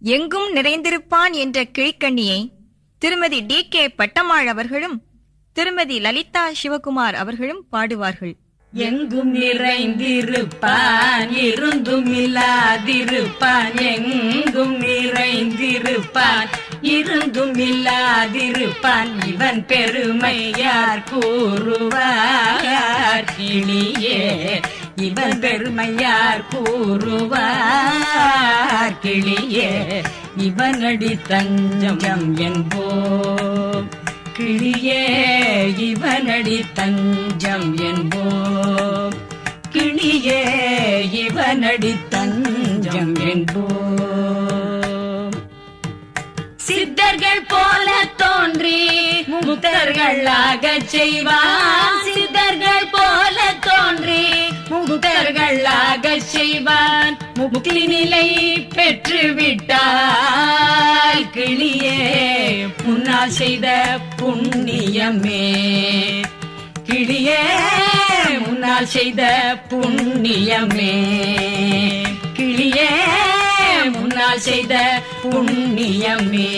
எங்கும் நிறைந்திருப்பான் என்ற கிழிக்கண்ணியை திருமதி D.K. பட்டம்மாள் அவர்களும் திருமதி லலிதா சிவகுமார் அவர்களும் பாடுவார்கள். எங்கும் நிறைந்திருப்பான் இருந்தும் இல்லாதிருப்பான், எங்கும் நிறைந்திருப்பான் இருந்தும் இல்லாதிருப்பான், இவன் பெருமை யார் கூறுவார் கிளியே, இவன் பெருமை யார் கூறுவார் கிளியே, இவனடி தஞ்சம் என்போம் கிளியே, இவனடி தஞ்சம் என்போம் கிளியே, இவனடி தஞ்சம் என்போம். சித்தர்கள் போல தோன்றி முக்தர்களாக செய்வான், சித்தர்கள் போல தோன்றி முக்தர்களாக செய்வான், முக்தி நிலை பெற்று விட்டால் கிளியே, முன்னால் செய்த புண்ணியமே கிளியே, முன்னால் செய்த புண்ணியமே கிளியே, முன்னால் செய்த புண்ணியமே.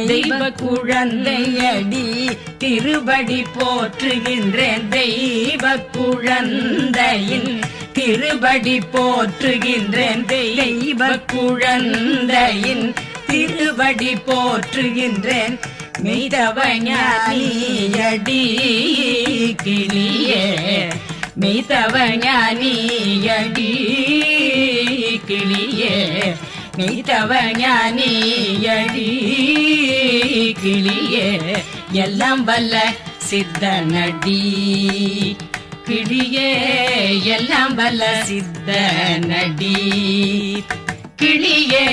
தெய்வ குழந்தையடி திருவடி போற்றுகின்றேன், தெய்வ குழந்தையின் திருவடி போற்றுகின்றேன், தெய்வ குழந்தையின் திருவடி போற்றுகின்றேன், மெய்தவ ஞானியடி கிளியே, மெய்தவ ஞானியடி கிளியே, மெய்தவ ஞானியடி கிளியே, எல்லாம் வல்ல சித்தனடி கிளியே, எல்லாம் வல்ல சித்தனடி கிளியே,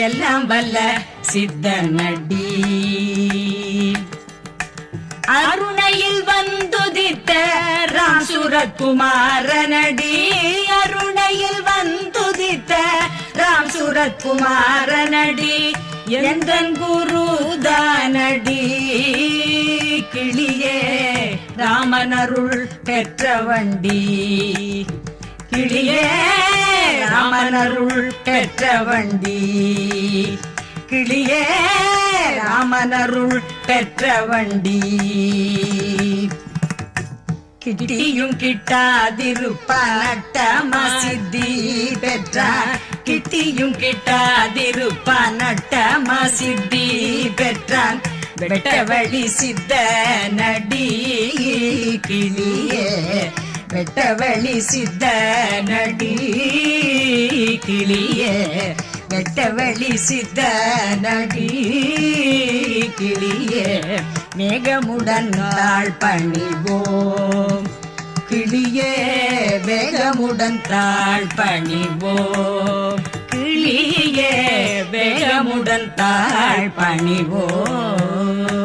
எல்லாம் வல்ல சித்தனடி. அருணையில் வந்துதித்த ராம் சுரத்குமாரனடி, அருணையில் வந்துதித்த ராம் சுரத்குமாரனடி, எந்தன் குருதானடி கிளியே, ராமனருள் பெற்றவண்டி கிளியே, ராமனருள் பெற்றவண்டி கிளியே, ராமனருள் பெற்றவண்டி. கிட்டியும் கிட்டாதிருப்பான் அட்டமா சித்தி பெற்றான், கிட்டியும் கிட்டாதிருப்பான் அட்டமா சித்தி பெற்றான், வெட்டவழி சித்த நடி கிளியே, வெட்டவழி சித்த நடி கிளியே, வெட்டவழி சித்த நடி கிளியே, மேகமுடன் தாழ் பணிவோம் கிளியே, வேகமுடன் தாழ் பணிவோம் கிளியே, வேகமுடன் தாழ் பணிவோம்